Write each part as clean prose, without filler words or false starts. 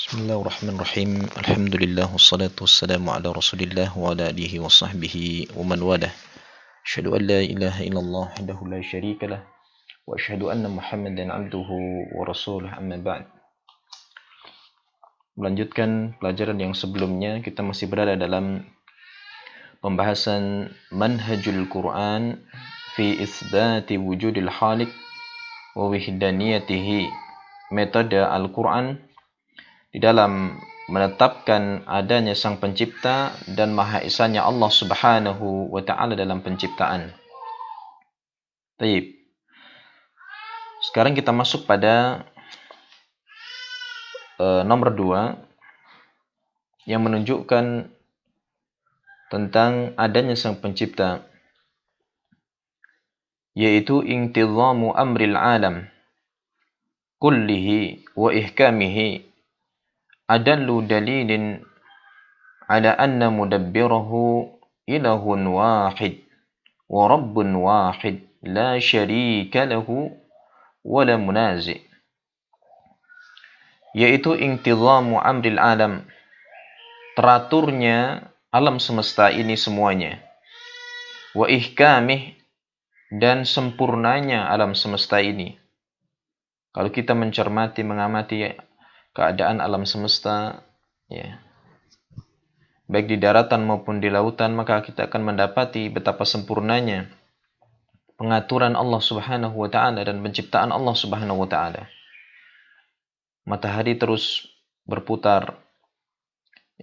Bismillahirrahmanirrahim. Alhamdulillah wassalatu wassalamu ala Rasulillah wa ala alihi wa sahbihi wa man walah. Asyhadu an la ilaha illallah wahdahu la syarika lah wa asyhadu anna Muhammadan abduhu wa rasuluh, amma ba'd. Melanjutkan pelajaran yang sebelumnya, kita masih berada dalam pembahasan manhajul Quran fi isbati wujudil khaliq wa wahdaniyatihi, metode Al-Quran di dalam menetapkan adanya Sang Pencipta dan Maha Esanya Allah Subhanahu wa Ta'ala dalam penciptaan. Baik. Sekarang kita masuk pada nomor 2 yang menunjukkan tentang adanya Sang Pencipta, yaitu intizamu amril alam kullihi wa ihkamihi adallu dalilin ala anna mudabbirahu ilahun wahid wa rabbun wahid la syarika lahu wa la munazi', yaitu intizamu amril alam, teraturnya alam semesta ini semuanya, wa ihkamih, dan sempurnanya alam semesta ini. Kalau kita mencermati, mengamati keadaan alam semesta, ya, baik di daratan maupun di lautan, maka kita akan mendapati betapa sempurnanya pengaturan Allah Subhanahu wa Ta'ala dan penciptaan Allah Subhanahu wa Ta'ala. Matahari terus berputar,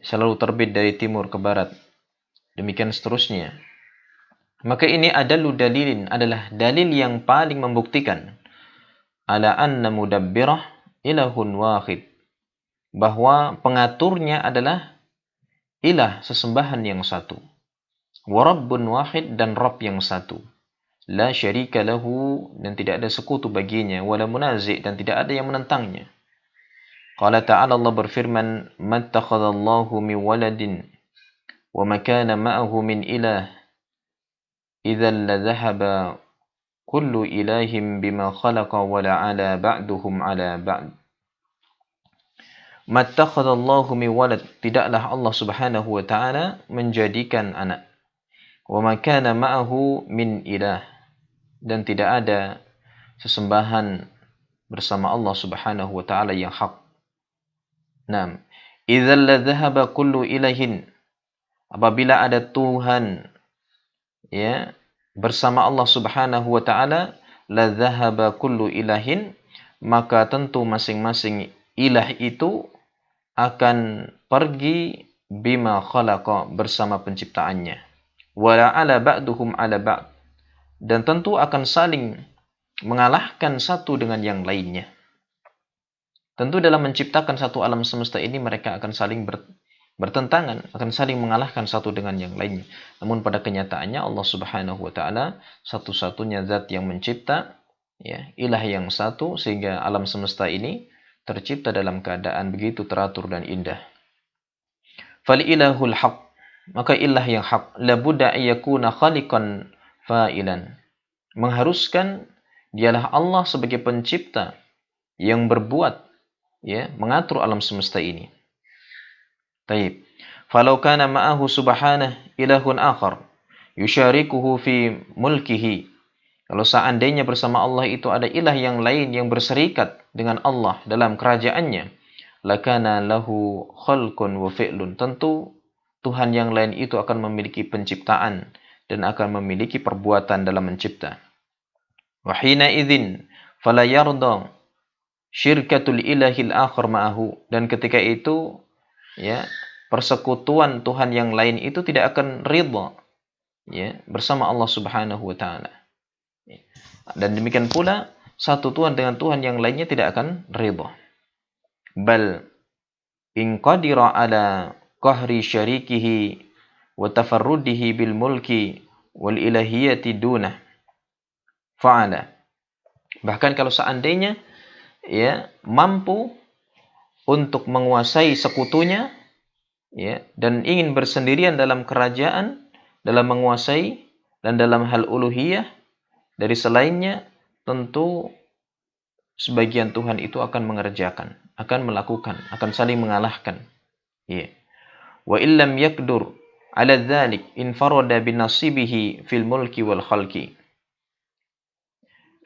selalu terbit dari timur ke barat, demikian seterusnya. Maka ini adalah dalil yang paling membuktikan ala anna mudabbirah ilahun wahid, bahwa pengaturnya adalah ilah, sesembahan yang satu, wa rabbun wahid, dan Rabb yang satu, la syarika lahu, dan tidak ada sekutu baginya, wala munazi', dan tidak ada yang menentangnya. Qala ta'ala, Allah berfirman, mattakhadallahu min waladin wa ma kana ma'ahu min ilah idzan la dhahaba kullu ilahin bima khalaqa wa la ala ba'duhum ala ba'd. Mattakhadallahu min walad, tidaklah Allah Subhanahu wa Ta'ala menjadikan anak. Wa ma kana ma'ahu min ilah, dan tidak ada sesembahan bersama Allah Subhanahu wa Ta'ala yang hak. Naam. Idzal la dhahaba kullu ilahin, apabila ada Tuhan, ya, bersama Allah Subhanahu wa Ta'ala, la dhahaba kullu ilahin, maka tentu masing-masing ilah itu akan pergi bima khalaqa, bersama penciptaannya, wala ala ba'duhum ala ba'd, dan tentu akan saling mengalahkan satu dengan yang lainnya. Tentu dalam menciptakan satu alam semesta ini mereka akan saling bertentangan, akan saling mengalahkan satu dengan yang lainnya. Namun pada kenyataannya Allah Subhanahu wa Ta'ala satu-satunya zat yang mencipta, ya, ilah yang satu, sehingga alam semesta ini tercipta dalam keadaan begitu teratur dan indah. Fal ilahul haq, maka ilah yang hak, la budda yakuna khaliqan fa'ilan, mengharuskan dialah Allah sebagai pencipta yang berbuat, ya, mengatur alam semesta ini. Taib. Falau kana ma'ahu subhanahu ilahun akhar yusyarikuhu fi mulkihi, kalau seandainya bersama Allah itu ada ilah yang lain yang berserikat dengan Allah dalam kerajaannya, lakana lahu khalqun wa fi'lun, tentu Tuhan yang lain itu akan memiliki penciptaan dan akan memiliki perbuatan dalam mencipta. Wa hina idzin fala yarda syirkatul ilahil akhar ma'ahu, dan ketika itu, ya, persekutuan Tuhan yang lain itu tidak akan ridha, ya, bersama Allah Subhanahu wa Ta'ala. Dan demikian pula satu Tuhan dengan Tuhan yang lainnya tidak akan ridha. Bal in qadira ala qahri syarikihi wa tafarrudihi bil mulki wal ilahiyati dunah fa'ala. Bahkan kalau seandainya, ya, mampu untuk menguasai sekutunya, ya, dan ingin bersendirian dalam kerajaan, dalam menguasai dan dalam hal uluhiyah dari selainnya, tentu sebagian Tuhan itu akan mengerjakan, akan melakukan, akan saling mengalahkan. Ya. Wa illam yakdur ala dzalik infarada binasibihi fil mulki wal khalqi.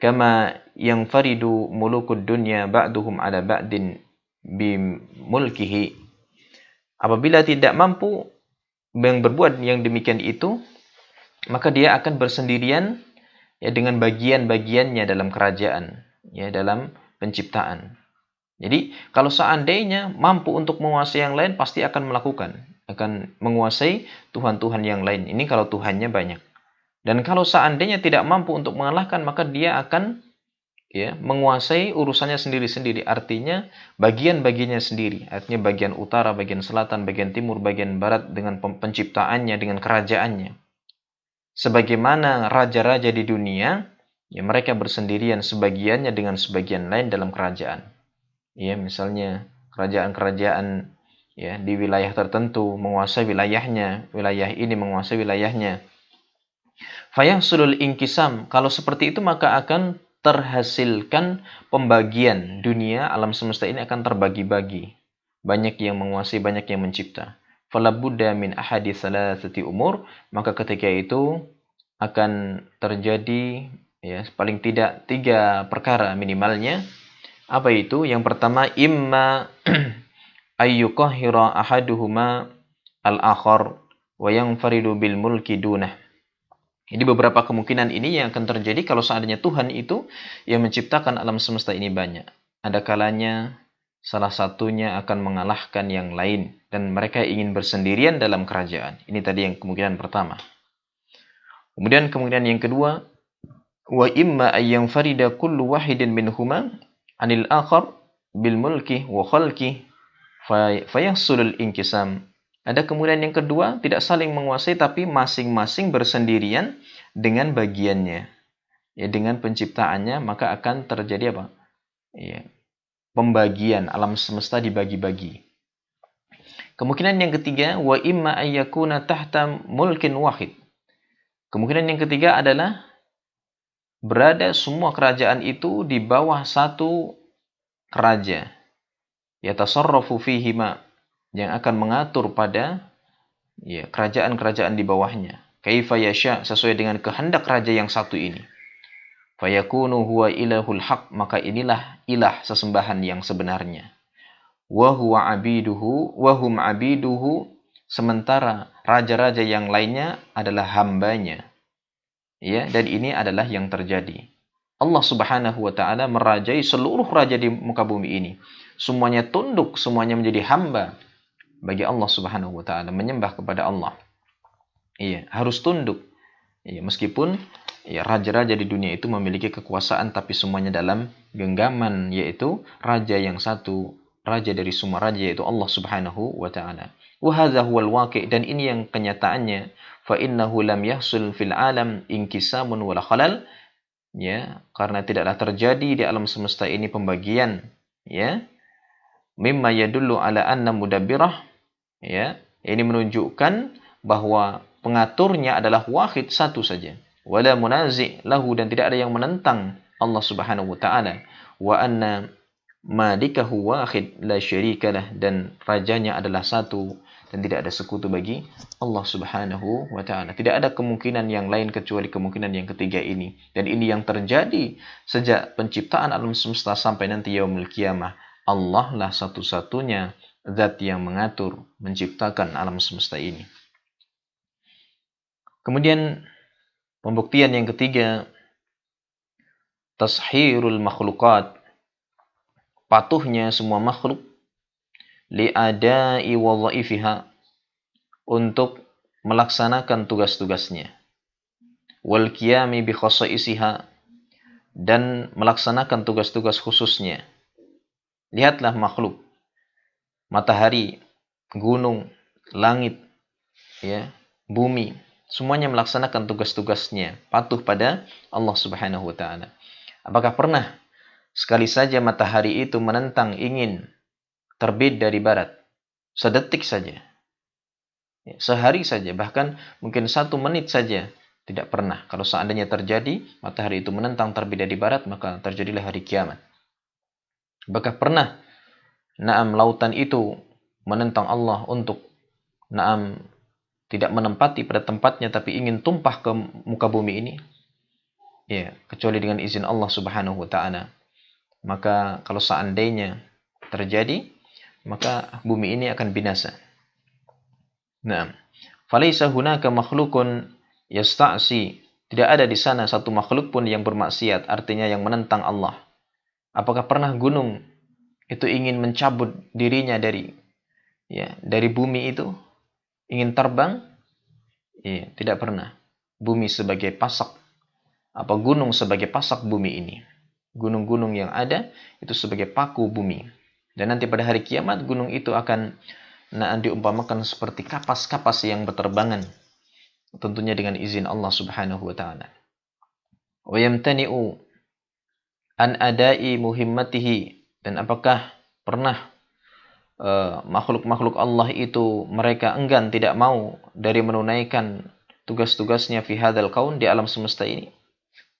Kama yanfaridu mulukud dunya ba'duhum ala ba'din bimulkihi. Apabila tidak mampu yang berbuat yang demikian itu, maka dia akan bersendirian ya dengan bagian-bagiannya dalam kerajaan, ya dalam penciptaan. Jadi kalau seandainya mampu untuk menguasai yang lain, pasti akan melakukan, akan menguasai Tuhan-Tuhan yang lain. Ini kalau Tuhannya banyak. Dan kalau seandainya tidak mampu untuk mengalahkan, maka dia akan ya menguasai urusannya sendiri-sendiri. Artinya bagian-bagiannya sendiri. Artinya bagian utara, bagian selatan, bagian timur, bagian barat dengan penciptaannya, dengan kerajaannya. Sebagaimana raja-raja di dunia, ya mereka bersendirian sebagiannya dengan sebagian lain dalam kerajaan. Ya, misalnya kerajaan-kerajaan ya di wilayah tertentu menguasai wilayahnya, wilayah ini menguasai wilayahnya. Fayahsulul inkisam, kalau seperti itu maka akan terhasilkan pembagian dunia alam semesta ini akan terbagi-bagi. Banyak yang menguasai, banyak yang mencipta. Fala budda min ahadi salasati umur, maka ketika itu akan terjadi ya paling tidak 3 perkara minimalnya. Apa itu? Yang pertama, imma ayyukahhira ahaduhuma al-akhar wa yanfaridu bil mulki dunah. Jadi beberapa kemungkinan ini yang akan terjadi kalau seandainya Tuhan itu yang menciptakan alam semesta ini banyak. Ada kalanya salah satunya akan mengalahkan yang lain dan mereka ingin bersendirian dalam kerajaan. Ini tadi yang kemungkinan pertama. Kemudian kemungkinan yang kedua, wa imma ayyanfarida kullu wahidin minhuma anil akhar bil mulki wa khalqi fayahsulul inkisam. Ada kemudian yang kedua, tidak saling menguasai tapi masing-masing bersendirian dengan bagiannya. Ya, dengan penciptaannya maka akan terjadi apa? Ya, pembagian alam semesta dibagi-bagi. Kemungkinan yang ketiga, wa imma ayyakuna tahta mulkin wahid. Kemungkinan yang ketiga adalah berada semua kerajaan itu di bawah satu raja, yatasarrafu fihima, yang akan mengatur pada ya kerajaan-kerajaan di bawahnya. Kaifa yasha, sesuai dengan kehendak raja yang satu ini. Fayakunu huwa ilahul haq, maka inilah ilah sesembahan yang sebenarnya. Wa huwa abiduhu wa hum abiduhu, sementara raja-raja yang lainnya adalah hambanya. Ya, dan ini adalah yang terjadi. Allah Subhanahu wa taala merajai seluruh raja di muka bumi ini. Semuanya tunduk, semuanya menjadi hamba bagi Allah Subhanahu wa taala, menyembah kepada Allah. Iya, harus tunduk. Iya, meskipun ya raja-raja di dunia itu memiliki kekuasaan tapi semuanya dalam genggaman, yaitu raja yang satu, raja dari semua raja, yaitu Allah Subhanahu wa taala. Wa hadza huwal waqi', dan ini yang kenyataannya. Fa innahu lam yahsul fil alam inkisamun wala khalal. Ya, karena tidaklah terjadi di alam semesta ini pembagian, ya. Mimma yadullu ala anna mudabbirah, ya. Ini menunjukkan bahwa pengaturnya adalah wahid, satu saja. Wala munazi' lahu, dan tidak ada yang menentang Allah Subhanahu wa taala. Wa anna malikahu wahid la syarikalah, dan rajanya adalah satu dan tidak ada sekutu bagi Allah Subhanahu wa taala. Tidak ada kemungkinan yang lain kecuali kemungkinan yang ketiga ini. Dan ini yang terjadi sejak penciptaan alam semesta sampai nanti yaumul qiyamah. Allah lah satu-satunya zat yang mengatur, menciptakan alam semesta ini. Kemudian pembuktian yang ketiga, tashirul makhluqat, patuhnya semua makhluk li'adai wadha'ifiha, untuk melaksanakan tugas-tugasnya, wal qiyami bi khasaisiha, dan melaksanakan tugas-tugas khususnya. Lihatlah makhluk, matahari, gunung, langit, ya, bumi, semuanya melaksanakan tugas-tugasnya, patuh pada Allah Subhanahu wa taala. Apakah pernah sekali saja matahari itu menentang ingin terbit dari barat? Sedetik saja, sehari saja, bahkan mungkin 1 menit saja, tidak pernah. Kalau seandainya terjadi matahari itu menentang terbit dari barat, maka terjadilah hari kiamat. Apakah pernah lautan itu menentang Allah untuk tidak menempati pada tempatnya tapi ingin tumpah ke muka bumi ini? Ya, kecuali dengan izin Allah Subhanahu wa taala. Maka kalau seandainya terjadi, maka bumi ini akan binasa. Naam. Falaisa hunaka makhlukun yasta'si. Tidak ada di sana satu makhluk pun yang bermaksiat, artinya yang menentang Allah. Apakah pernah gunung itu ingin mencabut dirinya dari bumi itu? Ingin terbang? Ya, tidak pernah. Bumi sebagai pasak, gunung sebagai pasak bumi ini. Gunung-gunung yang ada itu sebagai paku bumi. Dan nanti pada hari kiamat gunung itu akan diumpamakan seperti kapas-kapas yang berterbangan. Tentunya dengan izin Allah Subhanahu wa taala. Wa yamtani'u an adai muhimmatihi, dan apakah pernah makhluk-makhluk Allah itu mereka enggan, tidak mau dari menunaikan tugas-tugasnya fi hadzal kaun, di alam semesta ini?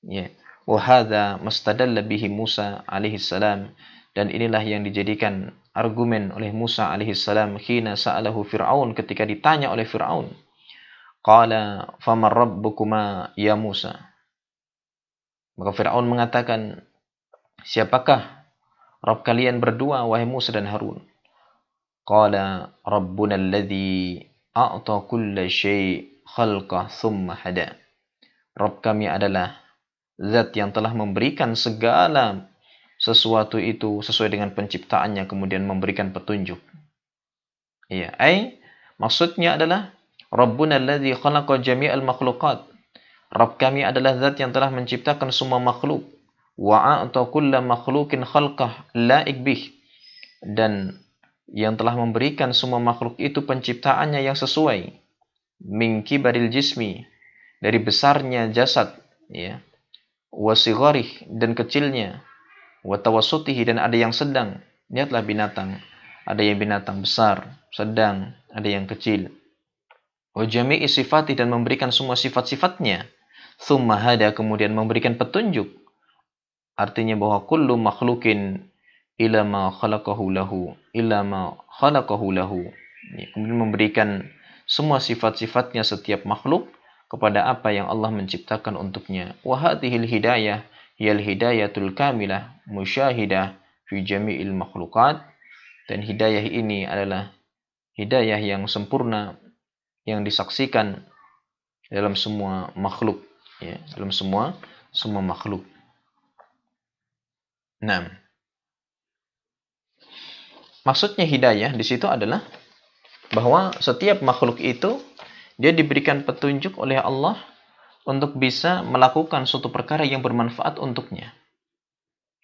Ya. Wa hadza mastadalla bihi Musa alaihi salam, dan inilah yang dijadikan argumen oleh Musa alaihi salam khina sa'alahu Fir'aun, ketika ditanya oleh Fir'aun. Qala faman rabbukuma ya Musa. Maka Fir'aun mengatakan, siapakah Rabb kalian berdua wahai Musa dan Harun? Qala rabbuna alladhi a'ta kulla syai' khalqah thumma hada. Rabb kami adalah zat yang telah memberikan segala sesuatu itu sesuai dengan penciptaannya, kemudian memberikan petunjuk. Iya, maksudnya adalah Rabbuna alladzi khalaqa jami'al makhluqat. Rabb kami adalah zat yang telah menciptakan semua makhluk. Wa a'ta kulla makhluqin khalqah la'ik bih. Dan yang telah memberikan semua makhluk itu penciptaannya yang sesuai. Min kibaril jismi, dari besarnya jasad, ya. Wa sigharih, dan kecilnya. Wa tawassutihi, dan ada yang sedang. Lihatlah binatang. Ada yang binatang besar, sedang, ada yang kecil. Wa jami'i sifati, dan memberikan semua sifat-sifatnya. Tsumma hada, kemudian memberikan petunjuk. Artinya bahwa kullu makhlukin ila ma khalaqahu lahu, kemudian memberikan semua sifat-sifatnya setiap makhluk kepada apa yang Allah menciptakan untuknya. Wa hadhil hidayah hiyal hidayatul kamilah musyahidah fi jami'il makhluqat, dan hidayah ini adalah hidayah yang sempurna yang disaksikan dalam semua makhluk, ya, dalam semua makhluk. Nah, maksudnya hidayah di situ adalah bahwa setiap makhluk itu dia diberikan petunjuk oleh Allah untuk bisa melakukan suatu perkara yang bermanfaat untuknya.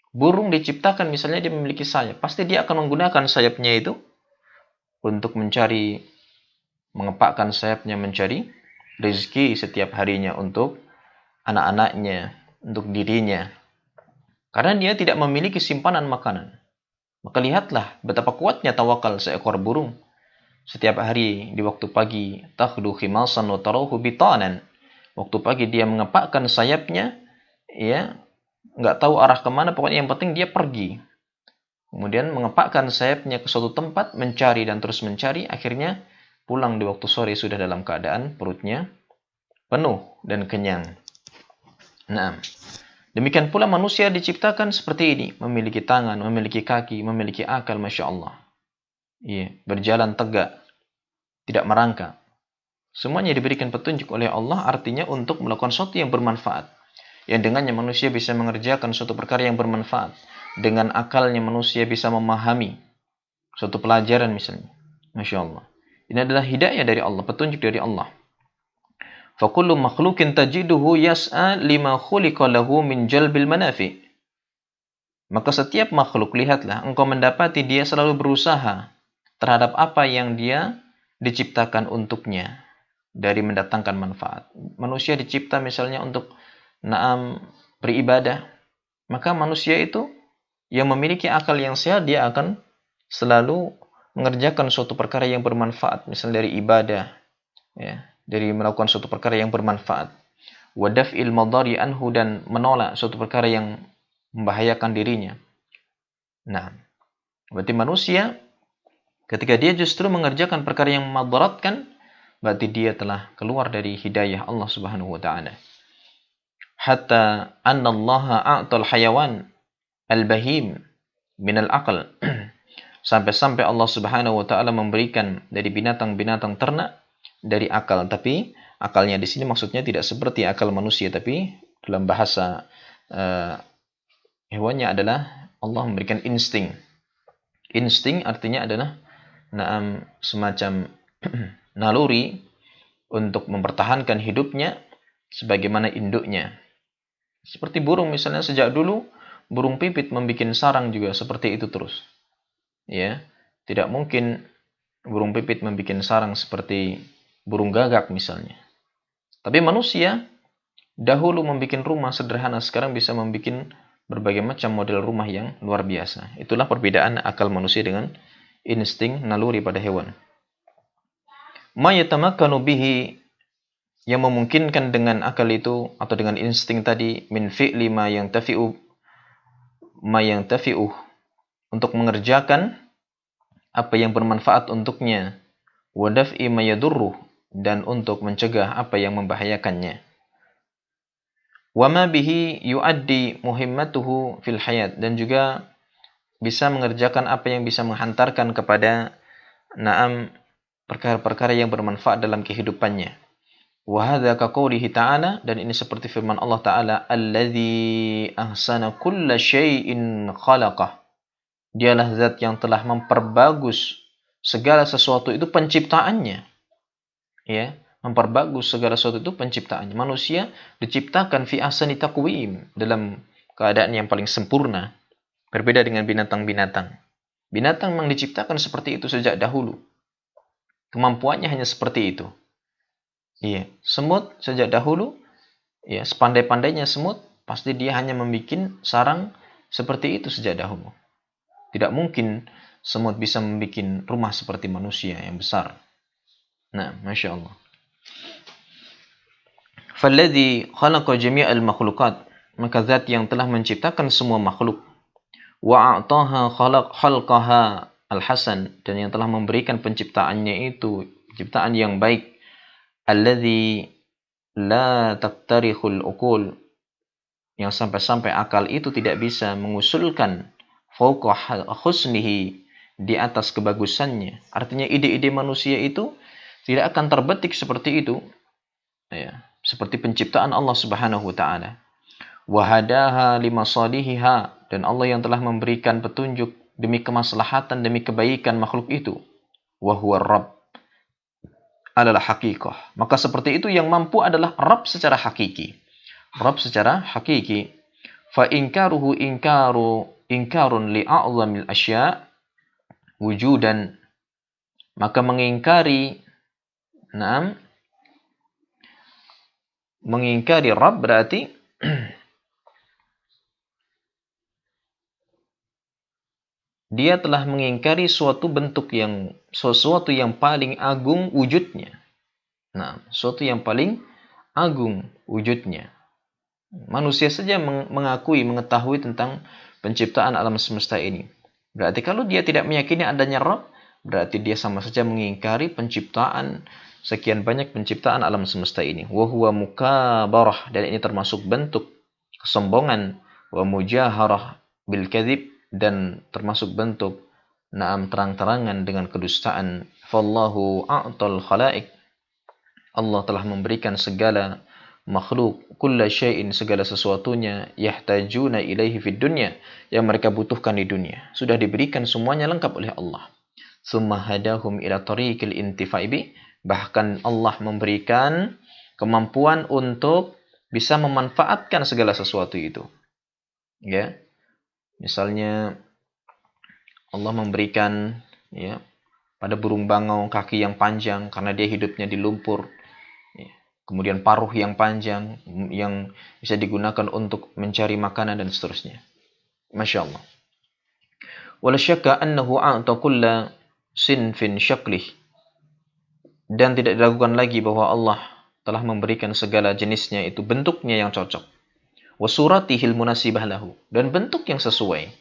Burung diciptakan misalnya dia memiliki sayap, pasti dia akan menggunakan sayapnya itu untuk mengepakkan sayapnya mencari rezeki setiap harinya untuk anak-anaknya, untuk dirinya. Karena dia tidak memiliki simpanan makanan. Maka lihatlah betapa kuatnya tawakal seekor burung. Setiap hari di waktu pagi, takhdu khimasan wa tarahu bitanan. Waktu pagi dia mengepakkan sayapnya, ya, nggak tahu arah kemana, pokoknya yang penting dia pergi. Kemudian mengepakkan sayapnya ke suatu tempat, mencari dan terus mencari, akhirnya pulang di waktu sore sudah dalam keadaan perutnya penuh dan kenyang. Nah, demikian pula manusia diciptakan seperti ini, memiliki tangan, memiliki kaki, memiliki akal, Masya Allah. Iya, berjalan tegak, tidak merangkak. Semuanya diberikan petunjuk oleh Allah, artinya untuk melakukan sesuatu yang bermanfaat. Yang dengannya manusia bisa mengerjakan suatu perkara yang bermanfaat. Dengan akalnya manusia bisa memahami suatu pelajaran misalnya. Masya Allah. Ini adalah hidayah dari Allah, petunjuk dari Allah. فَكُلُّ مَخْلُوقٍ تَجِدُهُ يَسْعَى لِمَا خُلِقَ لَهُ مِنْ جَلْبِ الْمَنَافِعِ. Maka setiap makhluk, lihatlah, engkau mendapati dia selalu berusaha terhadap apa yang dia diciptakan untuknya dari mendatangkan manfaat. Manusia dicipta misalnya untuk beribadah, maka manusia itu yang memiliki akal yang sehat, dia akan selalu mengerjakan suatu perkara yang bermanfaat, misalnya dari ibadah, ya, dari melakukan suatu perkara yang bermanfaat. Wadaf'il madari anhu, dan menolak suatu perkara yang membahayakan dirinya. Nah, berarti manusia ketika dia justru mengerjakan perkara yang memadaratkan, berarti dia telah keluar dari hidayah Allah Subhanahu wa taala. Hatta anna Allah a'tal hayawan al-bahim min al-aql. Sampai-sampai Allah Subhanahu wa taala memberikan dari binatang-binatang ternak dari akal, tapi akalnya di sini maksudnya tidak seperti akal manusia, tapi dalam bahasa hewannya adalah Allah memberikan insting. Insting artinya adalah semacam naluri untuk mempertahankan hidupnya sebagaimana induknya. Seperti burung misalnya, sejak dulu burung pipit membuat sarang juga seperti itu terus. Ya, tidak mungkin burung pipit membuat sarang seperti burung gagak misalnya. Tapi manusia dahulu membuat rumah sederhana, sekarang bisa membuat berbagai macam model rumah yang luar biasa. Itulah perbedaan akal manusia dengan insting naluri pada hewan. Ma yatamakkanu bihi, yang memungkinkan dengan akal itu atau dengan insting tadi, min fi'li ma yang tafi'u untuk mengerjakan apa yang bermanfaat untuknya, wa daf'i ma yadurruh, dan untuk mencegah apa yang membahayakannya. Wa ma bihi yuaddi muhimmatuhu fil hayat, dan juga bisa mengerjakan apa yang bisa menghantarkan kepada perkara-perkara yang bermanfaat dalam kehidupannya. Wa hadza ka qoulihi ta'ala, dan ini seperti firman Allah Ta'ala, alladzi ahsana kulla syai'in khalaqah. Dialah zat yang telah memperbagus segala sesuatu itu penciptaannya. Ya, memperbagus segala sesuatu itu penciptaannya. Manusia diciptakan fi ahsani taqwim, dalam keadaan yang paling sempurna. Berbeda dengan binatang-binatang. Binatang memang diciptakan seperti itu sejak dahulu. Kemampuannya hanya seperti itu. Iya, semut sejak dahulu, ya, sepandai-pandainya semut, pasti dia hanya membuat sarang seperti itu sejak dahulu. Tidak mungkin semut bisa membuat rumah seperti manusia yang besar. Nah, Masya Allah. Falladhi khalaqa jami'al makhluqat, maka zat yang telah menciptakan semua makhluk. Wa a'taha khalqaha al-hasan, dan yang telah memberikan penciptaannya itu penciptaan yang baik. Alladhi la taqtarihul uqul, yang sampai-sampai akal itu tidak bisa mengusulkan fauqa husnihi, di atas kebagusannya. Artinya ide-ide manusia itu tidak akan terbetik seperti itu. Ya, seperti penciptaan Allah Subhanahu wa taala. Wa hadaha limasalihiha, dan Allah yang telah memberikan petunjuk demi kemaslahatan, demi kebaikan makhluk itu. Wa huwa Rabb adalah haqiqah. Maka seperti itu yang mampu adalah Rabb secara hakiki. Rabb secara hakiki. Fa inkaruhu inkarun li a'zamil asya' wujudan. Maka mengingkari Rabb berarti dia telah mengingkari sesuatu yang paling agung wujudnya. Nah, sesuatu yang paling agung wujudnya. Manusia saja mengetahui tentang penciptaan alam semesta ini. Berarti kalau dia tidak meyakini adanya Rabb, berarti dia sama saja mengingkari penciptaan, sekian banyak penciptaan alam semesta ini. Wa huwa mukabarah, dan ini termasuk bentuk kesombongan, wa mujaharah bil kadzib, dan termasuk bentuk terang-terangan dengan kedustaan. Fallahu a'tal khalaik, Allah telah memberikan segala makhluk, kulla syai'in, segala sesuatunya, yahtajuna ilaihi fid dunya, yang mereka butuhkan di dunia. Sudah diberikan semuanya lengkap oleh Allah. Tsumma hadahum ila tariqil intifa'i bi, bahkan Allah memberikan kemampuan untuk bisa memanfaatkan segala sesuatu itu. Ya. Misalnya Allah memberikan, ya, pada burung bangau kaki yang panjang karena dia hidupnya di lumpur. Ya. Kemudian paruh yang panjang yang bisa digunakan untuk mencari makanan dan seterusnya. Masya Allah. Wala syakka annahu a'ta kulla sinfin syaklih. Dan tidak diragukan lagi bahwa Allah telah memberikan segala jenisnya itu bentuknya yang cocok. Wa suratihil munasibah lahu, dan bentuk yang sesuai.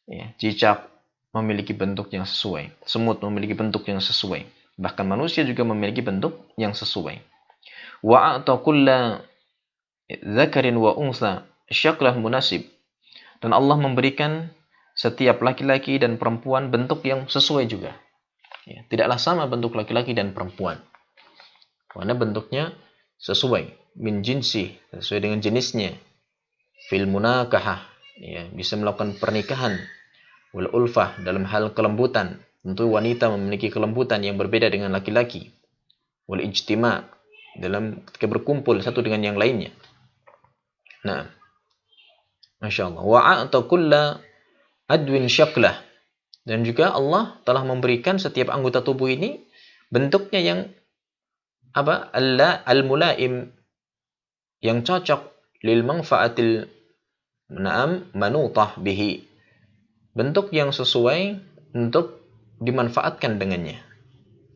Ya, cicak memiliki bentuk yang sesuai, semut memiliki bentuk yang sesuai, bahkan manusia juga memiliki bentuk yang sesuai. Wa a'ta kulla dzakarin wa unsa syaklah munasib. Dan Allah memberikan setiap laki-laki dan perempuan bentuk yang sesuai juga. Ya, tidaklah sama bentuk laki-laki dan perempuan. Karena bentuknya sesuai, min jinsi, sesuai dengan jenisnya. Fil munakahah, ya, bisa melakukan pernikahan. Wal ulfah, dalam hal kelembutan. Tentu wanita memiliki kelembutan yang berbeda dengan laki-laki. Wal ijtima, dalam ketika berkumpul satu dengan yang lainnya. Nah, Masya Allah. Wa'a'ta kulla adwin syaklah. Dan juga Allah telah memberikan setiap anggota tubuh ini bentuknya yang al-mulaim, yang cocok lil manfaatil manutah bihi. Bentuk yang sesuai untuk dimanfaatkan dengannya.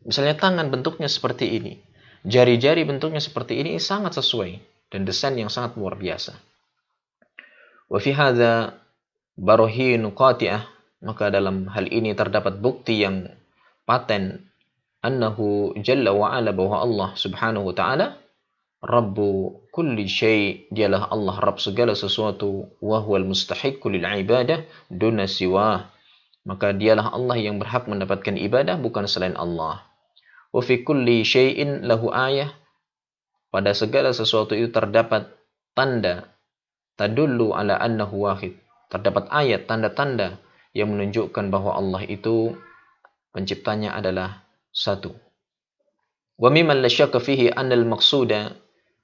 Misalnya tangan bentuknya seperti ini. Jari-jari bentuknya seperti ini sangat sesuai dan desain yang sangat luar biasa. Wa fi hadza barahin qati'ah, maka dalam hal ini terdapat bukti yang paten annahu jalla wa ala, bahwa Allah Subhanahu wa taala Rabbu kulli syai', dialah Allah Rabb segala sesuatu, wa huwal mustahiqqu lil ibadah duna siwah, maka dialah Allah yang berhak mendapatkan ibadah bukan selain Allah. Wa fi kulli syai'in lahu ayah, pada segala sesuatu itu terdapat tanda tadullu ala annahu wahid, terdapat ayat tanda-tanda yang menunjukkan bahwa Allah itu penciptanya adalah satu. Wa mimman la syakka fihi anna al-maqsuda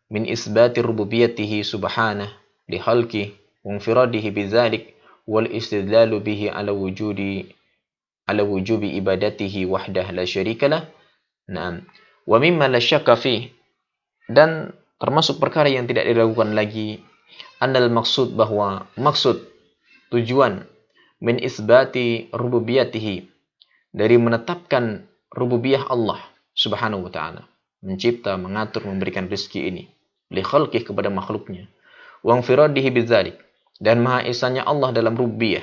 min isbati rububiyyatihi subhanah li khalqi wa infiradihi bidzalik wal istidlalu bihi ala wujubi ibadatihi wahdah la syarikalah. Naam. Wa mimma la syakka fihi, dan termasuk perkara yang tidak diragukan lagi, annal maksud, bahwa maksud, tujuan, min isbati rububiyyatihi, dari menetapkan rububiyah Allah Subhanahu wa taala, mencipta, mengatur, memberikan rezeki ini li khalqih, kepada makhluknya, wa infiradihi bidzalik, dan maha esanya Allah dalam rububiyah,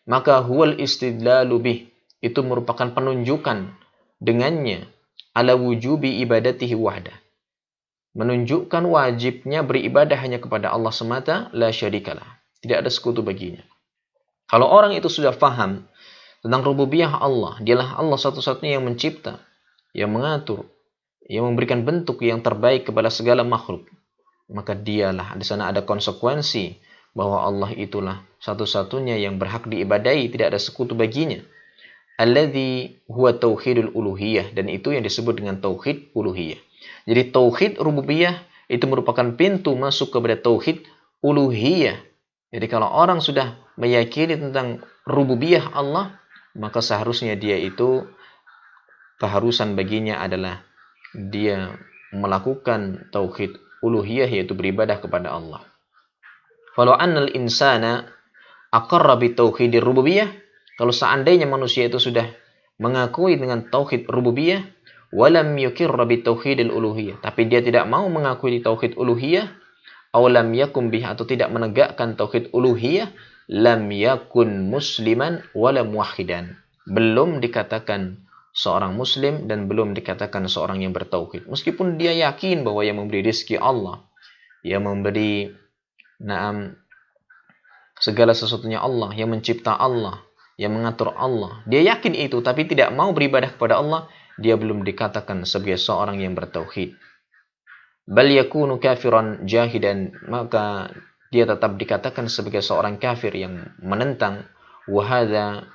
maka huwal istidlalu bih, itu merupakan penunjukan dengannya, ala wujubi ibadatihi wahdah, menunjukkan wajibnya beribadah hanya kepada Allah semata, la syarikalah, tidak ada sekutu baginya. Kalau orang itu sudah faham tentang rububiyah Allah, dialah Allah satu-satunya yang mencipta, yang mengatur, yang memberikan bentuk yang terbaik kepada segala makhluk, maka dialah, di sana ada konsekuensi bahwa Allah itulah satu-satunya yang berhak diibadahi, tidak ada sekutu baginya. Alladzi huwa tauhidul uluhiyah, dan itu yang disebut dengan tauhid uluhiyah. Jadi tauhid rububiyah itu merupakan pintu masuk kepada tauhid uluhiyah. Jadi kalau orang sudah meyakini tentang rububiyah Allah, maka seharusnya dia itu, keharusan baginya adalah dia melakukan tauhid uluhiyah, yaitu beribadah kepada Allah. Falau annal insana aqarra bi tauhidir rububiyah, kalau seandainya manusia itu sudah mengakui dengan tauhid rububiyah, walam yukirra bi tauhidil uluhiyah, tapi dia tidak mau mengakui tauhid uluhiyah, aw lam yakum bih, atau tidak menegakkan tauhid uluhiyah, lam yakun musliman wala muwahhidan, belum dikatakan seorang muslim dan belum dikatakan seorang yang bertauhid. Meskipun dia yakin bahwa yang memberi rezeki Allah, yang memberi segala sesuatunya Allah, yang mencipta Allah, yang mengatur Allah, dia yakin itu, tapi tidak mau beribadah kepada Allah, dia belum dikatakan sebagai seorang yang bertauhid. Bal yakunu kafiran jahidan, maka dia tetap dikatakan sebagai seorang kafir yang menentang. Wa hadza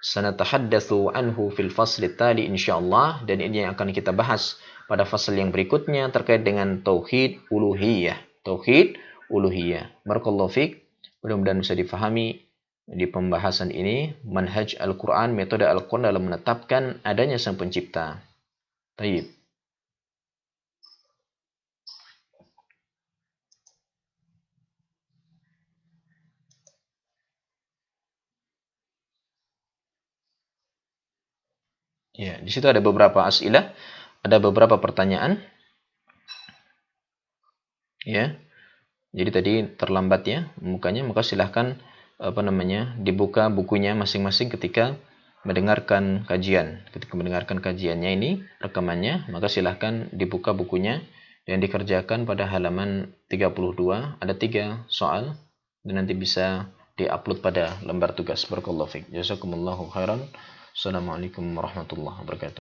sanatahaddatsu anhu fil fasli tali insyaallah, dan ini yang akan kita bahas pada fasal yang berikutnya terkait dengan tauhid uluhiyah. Tauhid uluhiyah. Barakallahu fiik. Mudah-mudahan bisa difahami di pembahasan ini manhaj Al-Qur'an, metode Al-Qur'an dalam menetapkan adanya Sang Pencipta. Baik. Ya, di situ ada beberapa as'ilah, ada beberapa pertanyaan. Ya. Jadi tadi terlambat ya mukanya, maka silahkan dibuka bukunya masing-masing ketika mendengarkan kajian. Ketika mendengarkan kajiannya ini, rekamannya, maka silahkan dibuka bukunya dan dikerjakan pada halaman 32. Ada 3 soal dan nanti bisa diupload pada lembar tugas. Barakallahu fiik. Jazakumullahu khairan. Assalamualaikum warahmatullahi wabarakatuh.